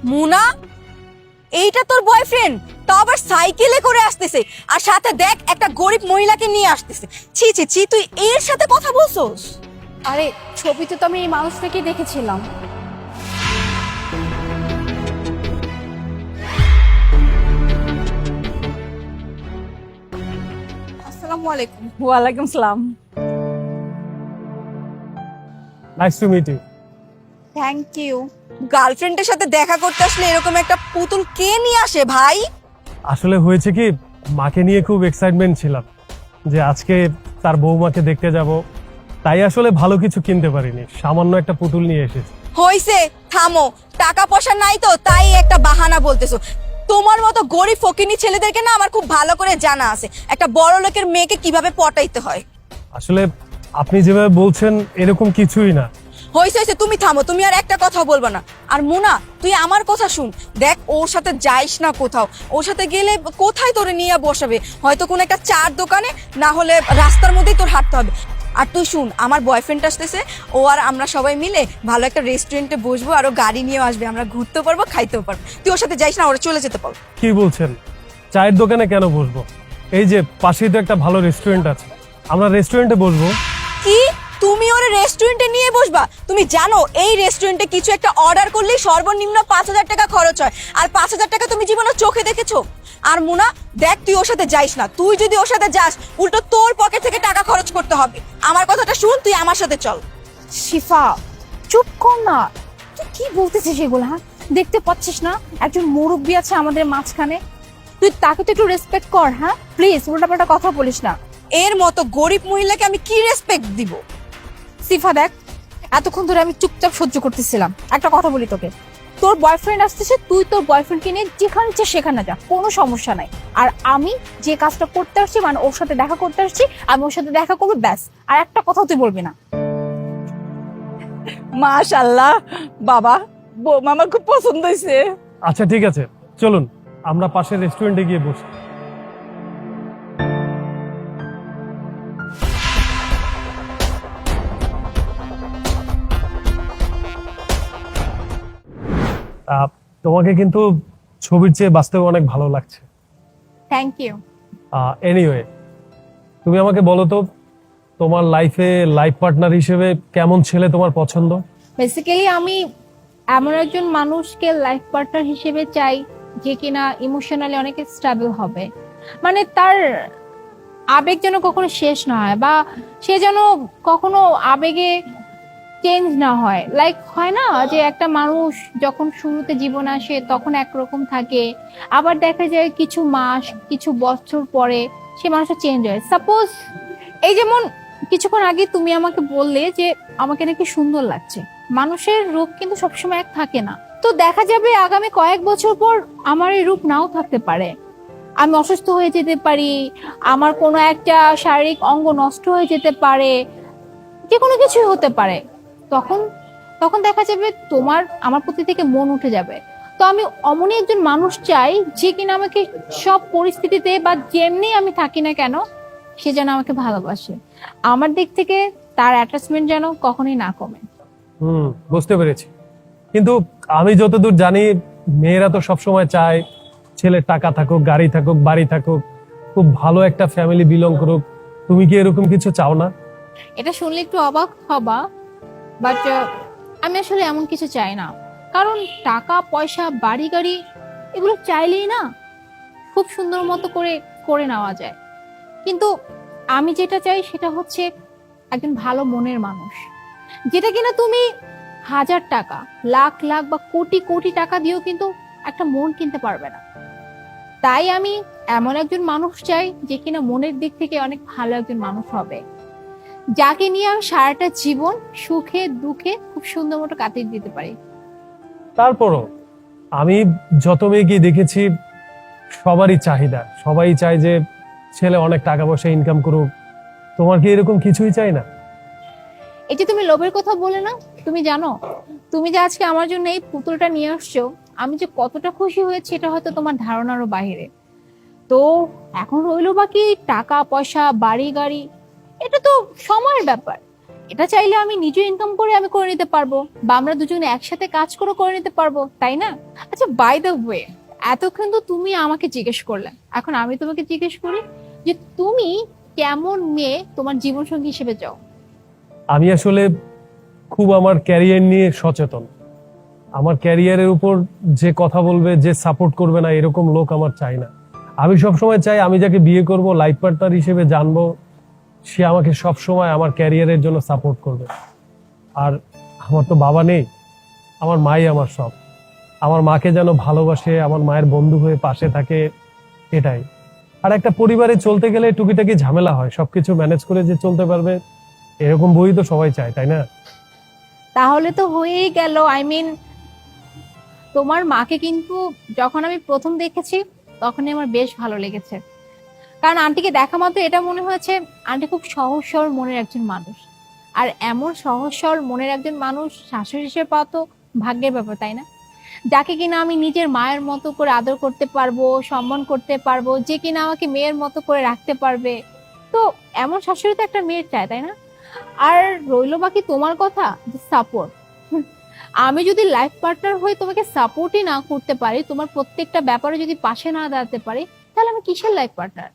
মুনা, এইটা তোর বয়ফ্রেন্ড? তো আবার সাইকেলে করে আসতেছে, আর সাথে দেখ একটা গরিব মহিলাকে নিয়ে আসতেছে। ছি ছি ছি, তুই এর সাথে কথা বলছস? আরে ছবিতে তো আমি এই মানুষটাকে দেখেছিলাম। আসসালামু আলাইকুম। ওয়ালাইকুম সালাম। Nice to meet you. Thank you. গার্লফ্রেন্ডের সাথে দেখা করতে আসলে এরকম একটা পুতুল কে নিয়ে আসে ভাই? আসলে হয়েছে কি, মাকে নিয়ে খুব এক্সাইটমেন্ট ছিলাম যে আজকে তার বৌমাকে দেখতে যাব, তাই আসলে ভালো কিছু কিনতে পারিনি, সামান্য একটা পুতুল নিয়ে এসেছি। হইছে, থামো। টাকা পয়সা নাই তো তাই একটা বাহানা বলতেছো। তোমার মতো গরিব ফকিনি ছেলেদেরকে না আমার খুব ভালো করে জানা আছে একটা বড় লোকের মেয়েকে কিভাবে পটাইতে হয়। আসলে আপনি যেভাবে বলছেন এরকম কিছুই না। হইছে হইছে, তুমি থামো, তুমি আর একটা কথা বলবো না। আর মুনা, তুই আমার কথা শুন। দেখ, ওর সাথে যাইস না কোথাও। ওর সাথে গেলে কোথায় তোরে নিয়ে বসাবে? হয়তো কোনো একটা চার দোকানে, না হলে রাস্তার মধ্যেই তোর হাঁটতে হবে। আর তুই শুন, আমার বয়ফ্রেন্ড আসতেছে, ও আর আমরা সবাই মিলে ভালো একটা রেস্টুরেন্টে বসবো, আর ও গাড়ি নিয়ে আসবে, আমরা ঘুরতেও পারবো, খাইতেও পারবো। তুই ওর সাথে যাইস না, ওরা চলে যেতে পারবো। কি বলছেন? চায়ের দোকানে কেন বসবো? এই যে পাশেই তো একটা ভালো রেস্টুরেন্ট আছে, আমরা রেস্টুরেন্টে বসবো। কি, তুমি ওর রেস্টুরেন্টে নিয়ে বসবা? তুমি জানো এই রেস্টুরেন্টে কিছু একটা অর্ডার করলেই সর্বনিম্ন 5,000 টাকা খরচ হয়, আর 5,000 টাকা তুমি জীবনে চোখে দেখেছো? আর মুনা, দেখ, তুই ওর সাথে যাইস না। তুই যদি ওর সাথে যাস, উল্টো তোর পকেট থেকে টাকা খরচ করতে হবে। আমার কথাটা শুন, তুই আমার সাথে চল। শিফা, চুপ কর না। তুই কি বলতেছিস এগুলো? হ্যাঁ, দেখতে পাচ্ছিস না একজন মুরব্বী আছে আমাদের মাঝখানে? তুই তাকে তো একটু রেসপেক্ট কর। হ্যাঁ প্লিজ, উল্টাপাল্টা কথা বলিস না। এর মতো গরিব মহিলাকে আমি কি রেসপেক্ট দিব? সিফা দেখ, এতক্ষণ ধরে আমি চুপচাপ সহ্য করতেছিলাম। একটা কথা বলি তোকে, তোর বয়ফ্রেন্ড আসতেছে, তুই তোর বয়ফ্রেন্ডকে নিয়ে যেখানে ইচ্ছে সেখানে যা, কোনো সমস্যা নাই। আর আমি যে কাজটা করতে আসছি, মানে ওর সাথে দেখা করতে আসছি, আমি ওর সাথে দেখা করবো, ব্যাস। আর একটা কথা তুই বলবি না। মাশাআল্লাহ বাবা, বৌমা আমার খুব পছন্দ হয়েছে। আচ্ছা ঠিক আছে, চলুন আমরা পাশের রেস্টুরেন্টে গিয়ে বসি। তোমাকে কিন্তু ছবির চেয়ে বাস্তবে অনেক ভালো লাগছে। Thank you. এনিওয়ে, তুমি আমাকে বলো তো, তোমার লাইফে লাইফ পার্টনার হিসেবে কেমন ছেলে তোমার পছন্দ? বেসিক্যালি আমি এমন একজন মানুষকে লাইফ পার্টনার হিসেবে চাই যে কিনা ইমোশনালি অনেক স্টেবল হবে, মানে তার আবেগ যেন কখনো শেষ না হয়, বা সে যেন কখনো আবেগে চেঞ্জ না হয়। লাইক হয় না যে একটা মানুষ যখন শুরুতে জীবন আসে তখন একরকম থাকে, আবার দেখা যায় কিছু মাস কিছু বছর পরে সে মানুষটা চেঞ্জ হয়। সাপোজ এই যেমন কিছুক্ষণ আগে তুমি আমাকে বললে যে আমাকে নাকি সুন্দর লাগছে। মানুষের রূপ কিন্তু সবসময় এক থাকে না, তো দেখা যাবে আগামী কয়েক বছর পর আমার এই রূপ নাও থাকতে পারে। আমি অসুস্থ হয়ে যেতে পারি, আমার কোনো একটা শারীরিক অঙ্গ নষ্ট হয়ে যেতে পারে, যে কোনো কিছুই হতে পারে। তখন তখন দেখা যাবে তোমার আমার প্রতি থেকে মন উঠে যাবে। তো আমি অমনই একজন মানুষ চাই যে কিনা আমাকে সব পরিস্থিতিতে বা যেমনি আমি থাকি না কেন সে যেন আমাকে ভালোবাসে। আমার দিক থেকে তার অ্যাটাচমেন্ট যেন কখনোই না কমে। বুঝতে পেরেছি, কিন্তু আমি যতদূর জানি মেয়েরা তো সবসময় চায় ছেলের টাকা থাকুক, গাড়ি থাকুক, বাড়ি থাকুক, খুব ভালো একটা ফ্যামিলি বিলং করুক। তুমি কি এরকম কিছু চাও না? এটা শুনলে একটু অবাক হবা, বাট আমি আসলে এমন কিছু চাই না। কারণ টাকা পয়সা বাড়ি গাড়ি এগুলো চাইলেই না খুব সুন্দর মতো করে করে নেওয়া যায়, কিন্তু আমি যেটা চাই সেটা হচ্ছে একজন ভালো মনের মানুষ, যেটা কিনা তুমি হাজার টাকা, লাখ লাখ বা কোটি কোটি টাকা দিয়েও কিন্তু একটা মন কিনতে পারবে না। তাই আমি এমন একজন মানুষ চাই যে কিনা মনের দিক থেকে অনেক ভালো একজন মানুষ হবে, যাকে নিয়ে আমি সারাটা জীবন সুখে দুঃখে খুব সুন্দর মতো কাটিয়ে দিতে পারি। তারপরও আমি যত মেয়েকে দেখেছি সবারই চাহিদা, সবাই চায় যে ছেলে অনেক টাকা পয়সা ইনকাম করুক। তোমার কি এরকম কিছুই চাই না? এই যে তুমি লোভের কথা বলে না, তুমি জানো তুমি যে আজকে আমার জন্য এই পুতুলটা নিয়ে আসছো, আমি যে কতটা খুশি হয়েছি এটা হয়তো তোমার ধারণারও বাইরে। তো এখন রইলো বাকি টাকা পয়সা বাড়ি গাড়ি, এটা তো সময়ের ব্যাপার। এটা চাইলে আমি নিজে ইনকাম করে আমি করে নিতে পারবো, বা আমরা দুজনে একসাথে কাজ করে নিতে পারবো, তাই না? আচ্ছা, বাই দ্য ওয়ে, এতক্ষণ তো তুমি আমাকে জিজ্ঞেস করলে, এখন আমি তোমাকে জিজ্ঞেস করি যে তুমি কেমন মেয়ে তোমার জীবন সঙ্গী হিসেবে চাও? আমি আসলে খুব আমার ক্যারিয়ার নিয়ে সচেতন। আমার ক্যারিয়ারের উপর যে কথা বলবে, যে সাপোর্ট করবে না, এরকম লোক আমার চাই না। আমি সবসময় চাই আমি যাকে বিয়ে করব, লাইফ পার্টনার হিসেবে জানবো, সে আমাকে সবসময় আমার ক্যারিয়ারের জন্য সাপোর্ট করবে। আর আমার তো বাবা নেই, আমার মাই আমার সব। আমার মাকে যেন ভালোবাসে, আমার মায়ের বন্ধু হয়ে পাশে থাকে, এটাই। আর একটা পরিবারে চলতে গেলে টুকিটাকি ঝামেলা হয়, সবকিছু ম্যানেজ করে যে চলতে পারবে, এরকম বই তো সবাই চায়, তাই না? তাহলে তো হয়েই গেল। আই মিন, তোমার মাকে কিন্তু যখন আমি প্রথম দেখেছি তখনই আমার বেশ ভালো লেগেছে। কারণ আন্টিকে দেখা মাত্র এটা মনে হয়েছে আন্টি খুব সহজ সরল মনের একজন মানুষ। আর এমন সহজ সরল মনের একজন মানুষ শাশুড়ি হিসেবে পাওয়া তো ভাগ্যের ব্যাপার, তাই না? যাকে কিনা আমি নিজের মায়ের মতো করে আদর করতে পারবো, সম্মান করতে পারবো, যে কিনা আমাকে মেয়ের মতো করে রাখতে পারবে। তো এমন শাশুড়ি তো একটা মেয়ের চায়, তাই না? আর রইলো বাকি তোমার কথা, যে সাপোর্ট। আমি যদি লাইফ পার্টনার হয়ে তোমাকে সাপোর্টই না করতে পারি, তোমার প্রত্যেকটা ব্যাপারে যদি পাশে না দাঁড়াতে পারি, তাহলে আমি কিসের লাইফ পার্টনার?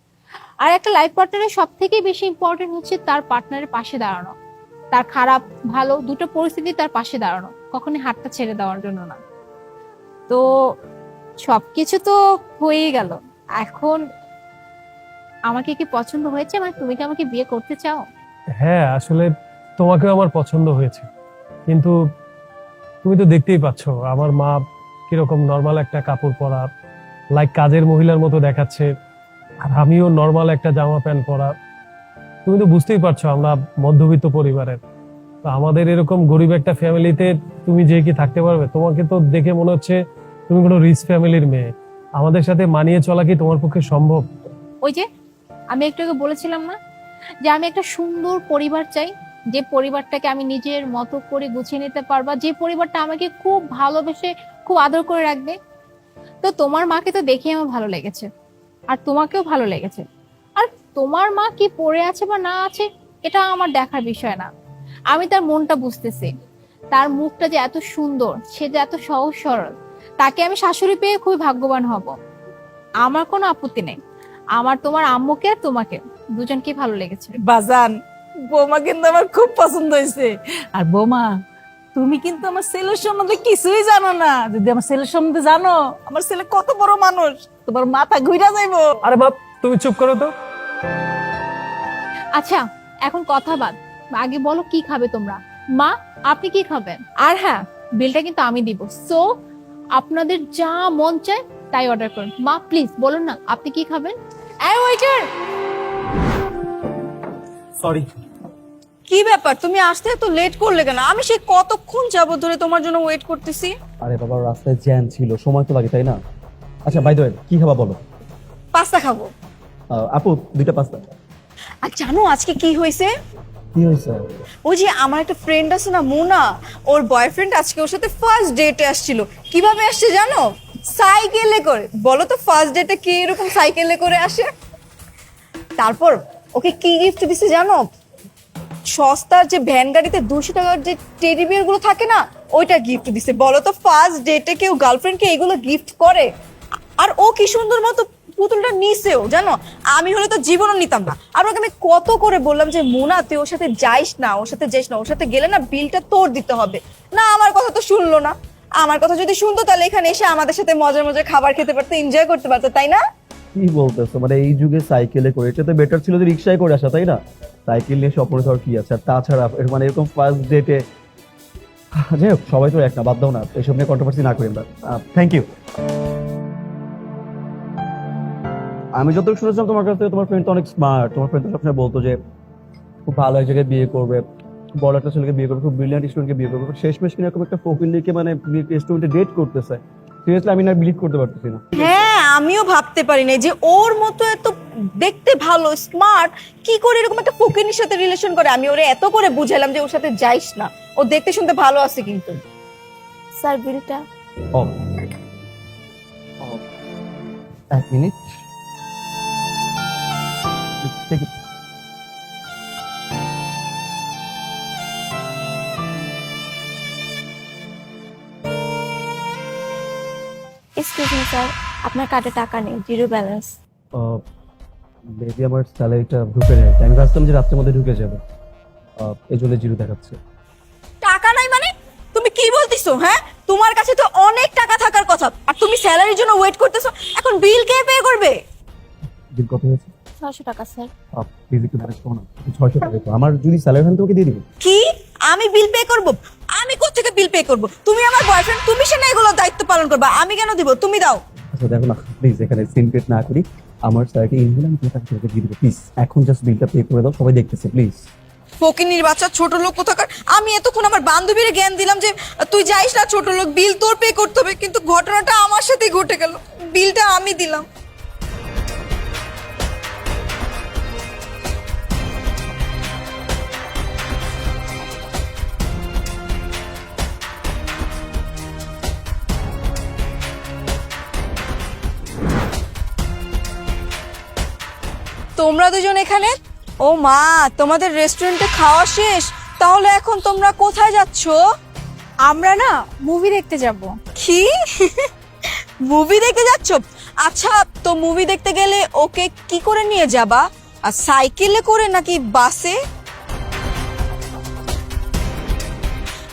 আর একটা লাইফ পার্টনারের সব থেকে বেশি ইম্পর্টেন্ট হচ্ছে তার পার্টনারের পাশে দাঁড়ানো, তার খারাপ ভালো দুটো পরিস্থিতি তার পাশে দাঁড়ানো, কখনই হাতটা ছেড়ে দেওয়ার জন্য না। তো সবকিছু তো হয়েই গেল, এখন আমাকে কি পছন্দ হয়েছে? মানে তুমি কি আমাকে বিয়ে করতে চাও? হ্যাঁ, আসলে তোমাকেও আমার পছন্দ হয়েছে, কিন্তু তুমি তো দেখতেই পাচ্ছ আমার মা কিরকম নর্মাল একটা কাপড় পরা, লাইক কাজের মহিলার মতো দেখাচ্ছে, আর আমিও নর্মাল একটা জামা প্যান্ট পরা। তুমি তো বুঝতেই পারছো আমরা মধ্যবিত্ত পরিবারের। তো আমাদের এরকম গরিব একটা ফ্যামিলিতে তুমি যে কি থাকতে পারবে? তোমাকে তো দেখে মনে হচ্ছে তুমি কোনো রিচ ফ্যামিলির মেয়ে। আমাদের সাথে মানিয়ে চলা কি তোমার পক্ষে সম্ভব? ওই যে আমি একটু আগে বলেছিলাম না যে আমি একটা সুন্দর পরিবার চাই, যে পরিবারটাকে আমি নিজের মতো করে গুছিয়ে নিতে পারবা, যে পরিবারটা আমাকে খুব ভালোবেসে খুব আদর করে রাখবে। তো তোমার মাকে তো দেখে আমার ভালো লেগেছে, আর তোমাকেও ভালো লেগেছে। আর তোমার মা কি পড়ে আছে বা না আছে এটা আমার দেখার বিষয় না, আমি তার মনটা বুঝতেছি। তার মুখটা যে এত সুন্দর, সে যে এত সহজ সরল, তাকে আমি শাশুড়ি পেয়ে খুবই ভাগ্যবান হব। আমার কোনো আপত্তি নেই। আমার তোমার আম্মুকে আর তোমাকে দুজনকে ভালো লেগেছে। বাজান, বৌমা কিন্তু আমার খুব পছন্দ হয়েছে। আর বৌমা, তুমি কিন্তু আমার ছেলের সম্বন্ধে কিছুই জানো না। যদি আমার ছেলের সম্বন্ধে জানো, আমার ছেলে কত বড় মানুষ, তোমার মাথা ঘুরা যাইবো। আরে বাপ, তুমি চুপ করো তো। আচ্ছা, এখন কথা বাদ, আগে বলো কি খাবে তোমরা? মা, আপনি কি খাবেন? আর হ্যাঁ, বিলটা কিন্তু আমি দিব। সো আপনাদের যা মন চায় তাই অর্ডার করুন। মা প্লিজ বলুন না আপনি কি খাবেন। এই ওয়েটার! সরি। কি ব্যাপার, তুমি আসতে এত লেট করলে কেন? আমি সেই কতক্ষণ যাবত ধরে তোমার জন্য ওয়েট করতেছি। আরে বাবা, রাস্তায় জ্যাম ছিল, সময় তো লাগে, তাই না? আচ্ছা, বাই দ্য ওয়ে, কি খাবা বলো? পাস্তা খাবো। আপু, 2টা পাস্তা। আর জানো আজকে কি হয়েছে? কি হয়েছে? ওই যে আমার একটা ফ্রেন্ড আছে না, মোনা, ওর বয়ফ্রেন্ড আজকে ওর সাথে ফার্স্ট ডেটে আসছিল। কিভাবে আসছে জানো? সাইকেলে করে। বলো তো ফার্স্ট ডেটে কি এরকম সাইকেলে করে আসে? তারপর ওকে কি গিফট দিছে জানো? সস্তার যে ভ্যান গাড়িতে 200 টাকার যে টেডি বিয়ার গুলো থাকে না, ওইটা গিফট দিছে। বলো তো ফার্স্ট ডেটে কেউ গার্লফ্রেন্ডকে এগুলো গিফট করে? আর ও কি সুন্দর মতো পুতুলটা নিছেও জানো। আমি হলে তো জীবনও নিতাম না। আর ওকে আমি কত করে বললাম যে মোনা তুই ওর সাথে যাইস না, ওর সাথে যাইস না, ওর সাথে গেলে না বিলটা তোর দিতে হবে। না, আমার কথা তো শুনলো না। আমার কথা যদি শুনতো তাহলে এখানে এসে আমাদের সাথে মজার মজার খাবার খেতে পারতো, এনজয় করতে পারতো, তাই না? কি বলতেছো? মানে এই যুগে সাইকেলে করে, এটা তো বেটার ছিল যে রিক্সায় করে আসা, তাই না? সাইকেল নিয়ে স্বপ্ন দেওয়ার কি আছে? আর তাছাড়া মানে এরকম ফার্স্ট ডেটে, যাই হোক, সবাই তো এক না, বাদ দাও না, এসব নিয়ে কন্ট্রোভার্সি না করি আমরা। Thank you. আমি যতটুকু শুনেছিলাম তোমার কাছ থেকে, তোমার ফ্রেন্ড তো অনেক স্মার্ট। তোমার ফ্রেন্ড তো সবসময় বলতো যে খুব ভালো এক জায়গায় বিয়ে করবে, বড় একটা ছেলেকে বিয়ে করবে, খুব ব্রিলিয়ান্ট স্টুডেন্টকে বিয়ে করবে। শেষমেশ কিনা এরকম একটা ফকিরকে মানে স্টুডেন্টে ডেট করতেছে। সিরিয়াসলি আমি না বিলিভ করতে পারতেছি না। হ্যাঁ, আমিও ভাবতে পারি না যে ওর মতো এত দেখতে ভালো স্মার্ট কি করে এরকম একটা ফকিনীর সাথে রিলেশন করে। আমি ওরে এত করে বুঝাইলাম যে ওর সাথে যাইস না, ও দেখতে শুনতে ভালো আছে কিন্তু। স্যার বিলটা। ও, 1 মিনিট। এক্সকিউজ মি স্যার, আপনার কার্ডে টাকা নেই, জিরো ব্যালেন্স। মেবি আমার স্যালারিটা ঢুকে নেই, আমি ভাবছিলাম যে রাত্রের মধ্যে ঢুকে যাবে, এই জন্য জিরো দেখাচ্ছে। টাকা নাই মানে তুমি কি বলতিছো? হ্যাঁ, তোমার কাছে তো অনেক টাকা থাকার কথা, আর তুমি স্যালারির জন্য ওয়েট করতেছো। এখন বিল কে পে করবে? বিল কত হয়েছে? 600 টাকা স্যার। প্লিজ একটু ম্যানেজ করো না, 600 টাকা তো আমার যদি স্যালারি হয় তোমাকে দিয়ে দিব। কি? আমি বিল পে করব? আমি কোত্থেকে বিল পে করব? তুমি আমার বয়ফ্রেন্ড, তুমি সে না এগুলো দায়িত্ব পালন করবা, আমি কেন দিব? তুমি দাও। আচ্ছা দেখো না প্লিজ, এখানে সিনক্রেট না করি, আমার স্যালারি ইন হলে আমি তোমাকে টাকা দিয়ে দিব প্লিজ। এখন জাস্ট বিলটা পে করে দাও, সবাই দেখতেছে প্লিজ। ফকিনির বাচ্চা, ছোট লোক কোথাকার। আমি এতক্ষণ আমার বান্ধবীর জ্ঞান দিলাম যে তুই যাইস না, ছোট লোক, বিল তোর পে করতে হবে, কিন্তু ঘটনাটা আমার সাথেই ঘটে গেল, বিলটা আমি দিলাম। তোমরা দুজন এখানে? ও মা, তোমাদের রেস্টুরেন্টে খাওয়া শেষ? তাহলে এখন তোমরা কোথায় যাচ্ছ? আমরা না মুভি দেখতে যাব। কি? মুভি দেখতে যাচ্ছ? আচ্ছা, তো মুভি দেখতে গেলে ওকে কি করে নিয়ে যাবা? আর সাইকেলে করে নাকি বাসে?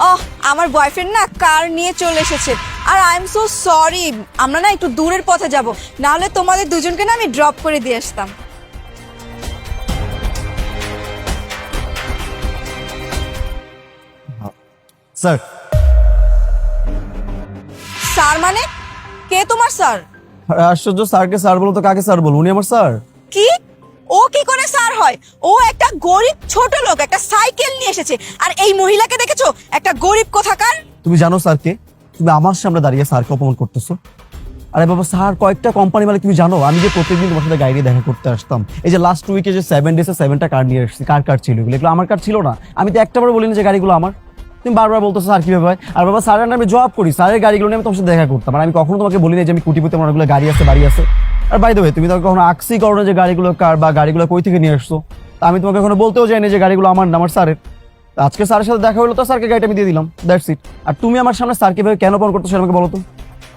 ওহ, আমার বয়ফ্রেন্ড না কার নিয়ে চলে এসেছে, আর আই এম সো সরি, আমরা না একটু দূরের পথে যাব, না হলে তোমাদের দুজনকে না আমি ড্রপ করে দিয়ে আসতাম। স্যার। স্যার মানে? কে তোমার স্যার? আশ্চর্য, স্যারকে স্যার বলো তো কাকে স্যার বলবো? উনি আমার স্যার। কি? ও কি করে স্যার হয়? ও একটা গরিব ছোট লোক, একটা সাইকেল নিয়ে এসেছে, আর এই মহিলাকে দেখেছো? একটা গরিব কোথাকার। তুমি জানো স্যারকে? তুমি আমার সামনে দাঁড়িয়ে স্যারকে অপমান করতেছো। আরে বাবা, স্যার কয়েকটা কোম্পানি মালিক, তুমি জানো আমি যে প্রত্যেকদিন তোমার সাথে গাড়ি দেখা করতে আসতাম, এই যে লাস্ট উইকে যে 7 ডেসে 7টা কার নিয়ে এসেছি, কার কার ছিল এগুলো? এগুলো আমার কার ছিল না। আমি তো একটাবার বলিনি যে গাড়িগুলো আমার। তুমি বারবার বলতেছো স্যার কিভাবে হয়? আর বাবা, স্যারের নামে জব করি, স্যারের গাড়িগুলো নিয়ে আমি তোমার সাথে দেখা করতাম, আর আমি কখনো তোমাকে বলিনি যে আমি কুটিপুতে আমার অনেকগুলো গাড়ি আছে, বাড়ি আছে। আর বাই দ্য ওয়ে, তুমি তো কখনো আকসি করো না যে গাড়িগুলো কার বা গাড়িগুলো কই থেকে নিয়ে আসছো। তা আমি তোমাকে কখনো বলতেও যাইনি যে গাড়িগুলো আমার না, আমার স্যারের। আজকে স্যারের সাথে দেখা হলো তো স্যারকে গাড়িটা আমি দিয়ে দিলাম, দ্যাটস ইট। আর তুমি আমার সামনে স্যার কিভাবে কেন অপমান করতেছো আমাকে বলো তো।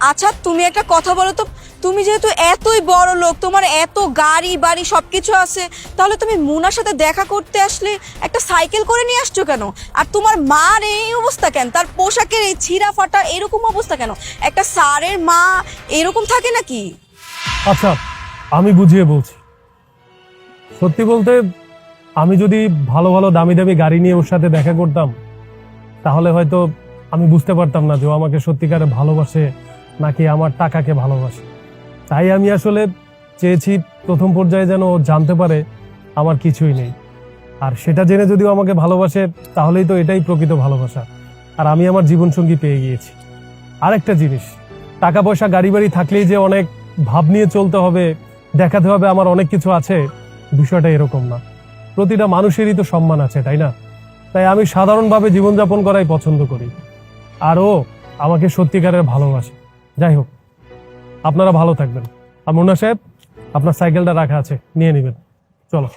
আচ্ছা, তুমি একটা কথা বলো তো, তুমি যেহেতু এতই বড় লোক, তোমার এত গাড়ি বাড়ি সবকিছু আছে, তাহলে তুমি মুনার সাথে দেখা করতে আসলে একটা সাইকেল করে নিয়ে আসছো কেন? আর তোমার মার এই অবস্থা কেন? তার পোশাকের এই ছিঁড়া ফাটা এরকম অবস্থা কেন? একটা স্যারের মা এরকম থাকে নাকি? আচ্ছা, আমি বুঝিয়ে বলছি। সত্যি বলতে, আমি যদি ভালো ভালো দামি দামি গাড়ি নিয়ে ওর সাথে দেখা করতাম, তাহলে হয়তো আমি বুঝতে পারতাম না যে ও আমাকে সত্যিকারে ভালোবাসে নাকি আমার টাকাকে ভালোবাসে। তাই আমি আসলে চেয়েছি প্রথম পর্যায়ে যেন ও জানতে পারে আমার কিছুই নেই, আর সেটা জেনে যদিও আমাকে ভালোবাসে, তাহলেই তো এটাই প্রকৃত ভালোবাসা। আর আমি আমার জীবনসঙ্গী পেয়ে গিয়েছি। আরেকটা জিনিস, টাকা পয়সা গাড়ি বাড়ি থাকলেই যে অনেক ভাব নিয়ে চলতে হবে, দেখাতে হবে আমার অনেক কিছু আছে, বিষয়টা এরকম না। প্রতিটা মানুষেরই তো সম্মান আছে, তাই না? তাই আমি সাধারণভাবে জীবনযাপন করাই পছন্দ করি, আর ও আমাকে সত্যিকারের ভালোবাসে। যাই হোক, আপনারা ভালো থাকবেন। আর মুন্না সাহেব, আপনার সাইকেলটা রাখা আছে, নিয়ে নেবেন। চলো।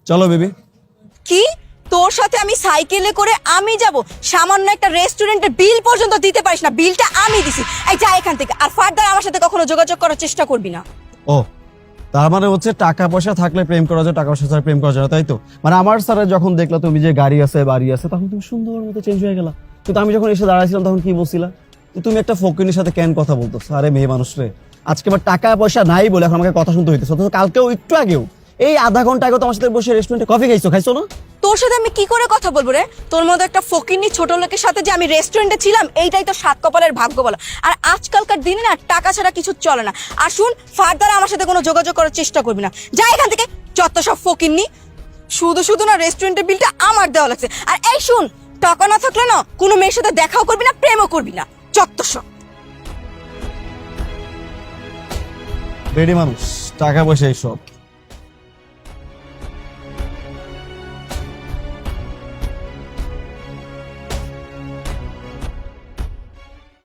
চলো বেবি। কি? তোর সাথে আমি সাইকেলে করে আমি যাব? সামান্য একটা রেস্টুরেন্টের বিল পর্যন্ত দিতে পারিস না? বিলটা আমি দিছি। এই যা এখান থেকে, আর ফার্দার আমার সাথে কখনো যোগাযোগ করার চেষ্টা করবি না। ও, তার মানে হচ্ছে টাকা পয়সা থাকলে প্রেম করা যায়, টাকা পয়সা ছাড়া প্রেম করা যায় না, তাই তো? মানে আমার স্যারের যখন দেখলা তুমি যে গাড়ি আছে বাড়ি আছে, তখন তুমি সুন্দর মতো চেঞ্জ হয়ে গেলা। কিন্তু আমি যখন এসে দাঁড়াইছিলাম তখন কি বলছিলা? তুমি একটা ফকিনের সাথে কেন কথা বলতেছো? আরে মেয়ে মানুষ রে, আজকে আমার টাকা পয়সা নাই বলে এখন আমাকে কথা শুনতে হইতেছে। অথচ কালকেও একটু আগেও এই আধা ঘন্টা আগে তোমার সাথে বসে রেস্টুরেন্টে কফি খাইছো না? তোর সাথে আমি কি করে কথা বলবো রে? তোর মতো একটা ফকিন্নি ছোট লোকের সাথে যে আমি রেস্টুরেন্টে ছিলাম, এইটাই তো সাত কপালের ভাগ্য বলা। আর আজকালকার দিনে না টাকা ছাড়া কিছু চলে না। আর শুন, ফার্দার আমার সাথে কোনো যোগাযোগ করার চেষ্টা করবি না। যা এখান থেকে, যত সব ফকিন্নি। শুধু শুধু না রেস্টুরেন্টের বিলটা আমার দেওয়া লাগছে। আর এই শুন, টাকা না থাকলে না কোনো মেয়ের সাথে দেখাও করবি না, প্রেমও করবি না। চত্বর। বেডি মানুষ, টাকা পয়সা এইসব।